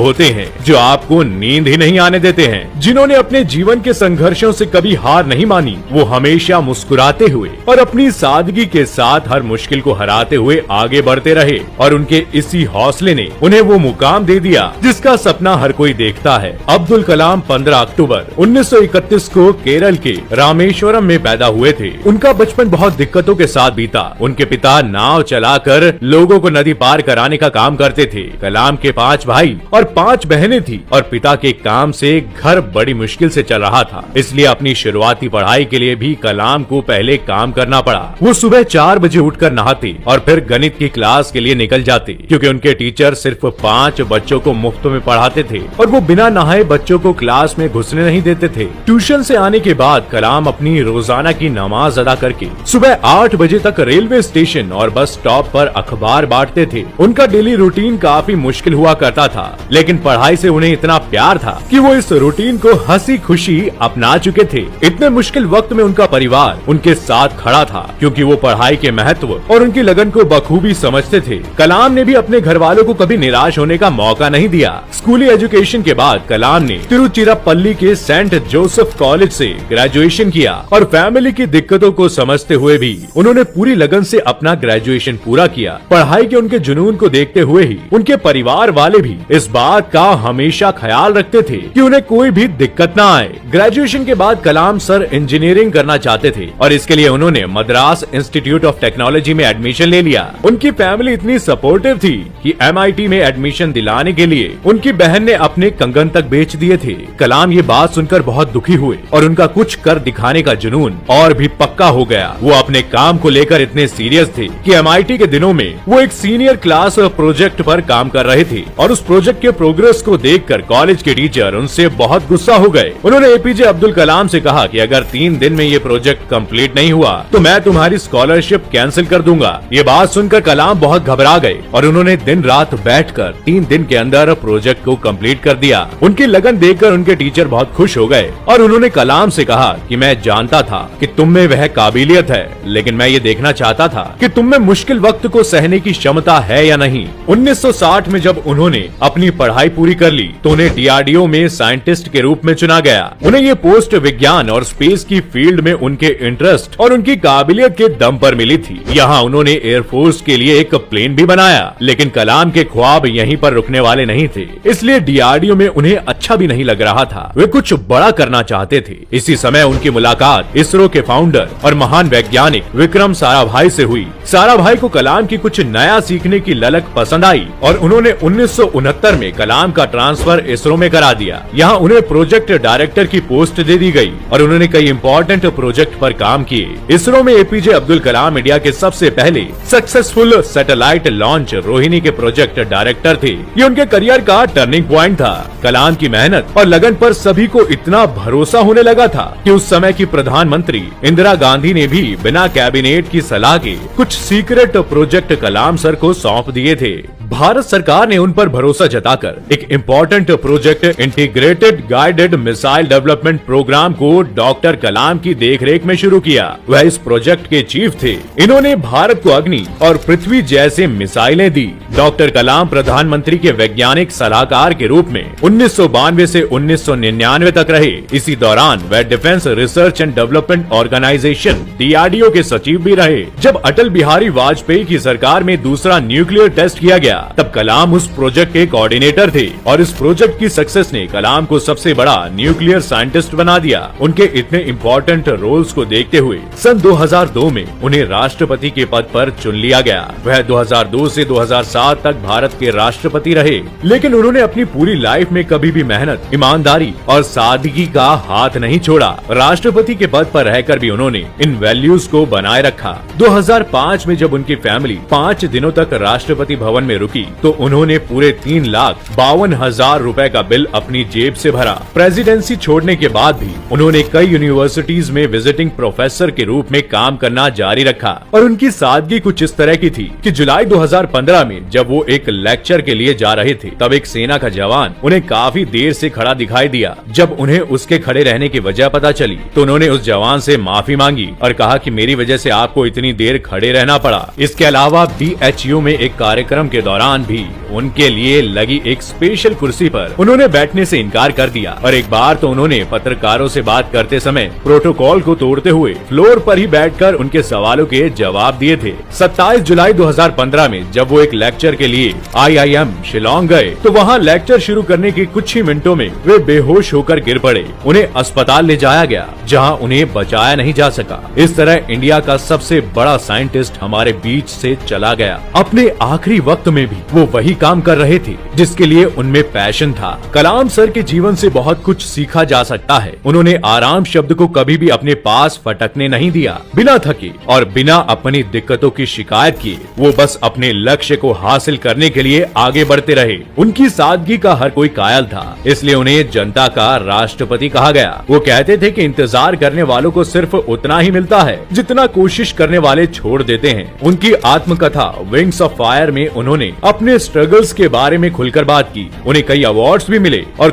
होते हैं जो आपको नींद ही नहीं आने देते हैं। जिन्होंने अपने जीवन के संघर्षों से कभी हार नहीं मानी, वो हमेशा मुस्कुराते हुए और अपनी सादगी के साथ हर मुश्किल को हराते हुए आगे बढ़ते रहे और उनके इसी हौसले ने उन्हें वो मुकाम दे दिया जिसका सपना हर कोई देखता है। अब्दुल कलाम 15 अक्टूबर 1931 को केरल के रामेश्वरम में पैदा हुए थे। उनका बचपन बहुत दिक्कतों के साथ बीता। उनके पिता नाव चलाकर लोगों को नदी पार कराने का काम करते थे। कलाम के 5 भाई और 5 बहनें थी और पिता के काम से घर बड़ी मुश्किल से चल रहा था, इसलिए अपनी शुरुआती पढ़ाई के लिए भी कलाम को पहले काम करना पड़ा। वो सुबह 4 बजे उठकर नहाते और फिर गणित की क्लास के लिए निकल जाते, क्योंकि उनके टीचर सिर्फ 5 बच्चों को मुफ्त में पढ़ाते थे और वो बिना नहाए बच्चों को क्लास में घुसने नहीं देते थे। ट्यूशन से आने के बाद कलाम अपनी रोजाना की नमाज अदा करके सुबह 8 बजे तक रेलवे स्टेशन और बस स्टॉप पर अखबार बांटते थे। उनका डेली रूटीन काफी मुश्किल हुआ करता था, लेकिन पढ़ाई से उन्हें इतना प्यार था कि वो इस रूटीन को हंसी खुशी अपना चुके थे। इतने मुश्किल वक्त में उनका परिवार उनके साथ खड़ा था, क्योंकि वो पढ़ाई के महत्व और उनकी लगन को बखूबी समझते थे। कलाम ने भी अपने घर वालों को कभी निराश होने का मौका नहीं दिया। स्कूली एजुकेशन के बाद कलाम ने तिरुचिरापल्ली के सेंट जोसेफ कॉलेज से ग्रेजुएशन किया और फैमिली की दिक्कतों को समझते हुए भी उन्होंने पूरी लगन से अपना ग्रेजुएशन पूरा किया। पढ़ाई के उनके जुनून को देखते हुए ही उनके परिवार वाले भी इस बात का हमेशा ख्याल रखते थे कि उन्हें कोई भी दिक्कत न आए। ग्रेजुएशन के बाद कलाम सर इंजीनियरिंग करना चाहते थे और इसके लिए उन्होंने मद्रास इंस्टीट्यूट ऑफ टेक्नोलॉजी में एडमिशन ले लिया। उनकी फैमिली इतनी सपोर्टिव थी कि MIT में एडमिशन दिलाने के लिए उनकी बहन ने अपने कंगन तक बेच दिए थे। कलाम ये बात सुनकर बहुत दुखी हुए और उनका कुछ कर दिखाने का जुनून और भी पक्का हो गया। वो अपने काम को लेकर इतने सीरियस थे कि MIT के दिनों में वो एक सीनियर क्लास प्रोजेक्ट पर काम कर रहे थे और उस प्रोजेक्ट के प्रोग्रेस को देखकर कॉलेज के टीचर उनसे बहुत गुस्सा हो गए। उन्होंने APJ अब्दुल कलाम से कहा कि अगर 3 दिन में ये प्रोजेक्ट कंप्लीट नहीं हुआ तो मैं तुम्हारी स्कॉलरशिप कैंसिल कर दूंगा। ये बात सुनकर कलाम बहुत घबरा गए और उन्होंने दिन रात बैठकर 3 दिन के अंदर प्रोजेक्ट को कंप्लीट कर दिया। उनकी लगन देखकर उनके टीचर बहुत खुश हो गए और उन्होंने कलाम से कहा कि मैं जानता था कि तुम में वह काबिलियत है, लेकिन मैं ये देखना चाहता था कि तुम में मुश्किल वक्त को सहने की क्षमता है या नहीं। 1960 में जब उन्होंने अपनी पढ़ाई पूरी कर ली तो उन्हें DRDO में साइंटिस्ट के रूप में चुना गया। उन्हें ये पोस्ट विज्ञान और स्पेस की फील्ड में उनके इंटरेस्ट और उनकी काबिलियत के दम पर मिली थी। यहाँ उन्होंने एयरफोर्स के लिए एक प्लेन भी बनाया, लेकिन कलाम के ख्वाब यहीं पर रुकने वाले नहीं थे, इसलिए DRDO में उन्हें अच्छा भी नहीं लग रहा था। वे कुछ बड़ा करना चाहते थे। इसी समय उनकी मुलाकात इसरो के फाउंडर और महान वैज्ञानिक विक्रम साराभाई से हुई। साराभाई को कलाम की कुछ नया सीखने की ललक पसंद आई और उन्होंने 1969 में कलाम का ट्रांसफर इसरो में करा दिया। यहाँ उन्हें प्रोजेक्ट डायरेक्टर की पोस्ट दे दी गई और उन्होंने कई इंपॉर्टेंट प्रोजेक्ट पर काम किए। इसरो में APJ अब्दुल कलाम इंडिया के सबसे पहले सक्सेसफुल सैटेलाइट लॉन्च रोहिणी के प्रोजेक्ट डायरेक्टर थे। ये उनके करियर का टर्निंग पॉइंट था। कलाम की मेहनत और लगन पर सभी को इतना भरोसा होने लगा था कि उस समय की प्रधानमंत्री इंदिरा गांधी ने भी बिना कैबिनेट की सलाह के कुछ सीक्रेट प्रोजेक्ट कलाम सर को सौंप दिए थे। भारत सरकार ने उन पर भरोसा जताकर एक important project integrated guided missile development program को डॉक्टर कलाम की देखरेख में शुरू किया। वह इस प्रोजेक्ट के चीफ थे। इन्होंने भारत को अग्नि और पृथ्वी जैसे मिसाइलें दी। डॉक्टर कलाम प्रधानमंत्री के वैज्ञानिक सलाहकार के रूप में 1992 से 1999 तक रहे। इसी दौरान वह defence research and development organisation DRDO के सचिव भी रहे। जब अटल बिहारी वाजपेयी की सरकार में दूसरा न्यूक्लियर टेस्ट किया गया तब कलाम उस प्रोजेक्ट के कोऑर्डिनेटर थे और इस प्रोजेक्ट की सक्सेस ने कलाम को सबसे बड़ा न्यूक्लियर साइंटिस्ट बना दिया। उनके इतने इम्पोर्टेंट रोल्स को देखते हुए सन 2002 में उन्हें राष्ट्रपति के पद पर चुन लिया गया। वह 2002 से 2007 तक भारत के राष्ट्रपति रहे, लेकिन उन्होंने अपनी पूरी लाइफ में कभी भी मेहनत, ईमानदारी और सादगी का हाथ नहीं छोड़ा। राष्ट्रपति के पद पर रहकर भी उन्होंने इन वैल्यूज को बनाए रखा। 2005 में जब उनकी फैमिली 5 दिनों तक राष्ट्रपति भवन में रुकी तो उन्होंने पूरे 3,52,000 रुपए का बिल अपनी जेब से भरा। प्रेसिडेंसी छोड़ने के बाद भी उन्होंने कई यूनिवर्सिटीज में विजिटिंग प्रोफेसर के रूप में काम करना जारी रखा और उनकी सादगी कुछ इस तरह की थी कि जुलाई 2015 में जब वो एक लेक्चर के लिए जा रहे थे तब एक सेना का जवान उन्हें काफी देर से खड़ा दिखाई दिया। जब उन्हें उसके खड़े रहने की वजह पता चली तो उन्होंने उस जवान से माफी मांगी और कहा कि मेरी वजह से आपको इतनी देर खड़े रहना पड़ा। इसके अलावा BHU में एक कार्यक्रम के दौरान दौरान भी उनके लिए लगी एक स्पेशल कुर्सी पर उन्होंने बैठने से इनकार कर दिया और एक बार तो उन्होंने पत्रकारों से बात करते समय प्रोटोकॉल को तोड़ते हुए फ्लोर पर ही बैठकर उनके सवालों के जवाब दिए थे। 27 जुलाई 2015 में जब वो एक लेक्चर के लिए IIM शिलोंग गए तो वहाँ लेक्चर शुरू करने के कुछ ही मिनटों में वे बेहोश होकर गिर पड़े। उन्हें अस्पताल ले जाया गया जहाँ उन्हें बचाया नहीं जा सका। इस तरह इंडिया का सबसे बड़ा साइंटिस्ट हमारे बीच से चला गया। अपने आखिरी वक्त में भी वो वही काम कर रहे थे जिसके लिए उनमें पैशन था। कलाम सर के जीवन से बहुत कुछ सीखा जा सकता है। उन्होंने आराम शब्द को कभी भी अपने पास फटकने नहीं दिया। बिना थके और बिना अपनी दिक्कतों की शिकायत किए वो बस अपने लक्ष्य को हासिल करने के लिए आगे बढ़ते रहे। उनकी सादगी का हर कोई कायल था, इसलिए उन्हें जनता का राष्ट्रपति कहा गया। वो कहते थे कि इंतजार करने वालों को सिर्फ उतना ही मिलता है जितना कोशिश करने वाले छोड़ देते हैं। उनकी आत्मकथा विंग्स ऑफ फायर में उन्होंने अपने स्ट्रगल्स के बारे में खुलकर बात की। उन्हें कई अवार्ड्स भी मिले और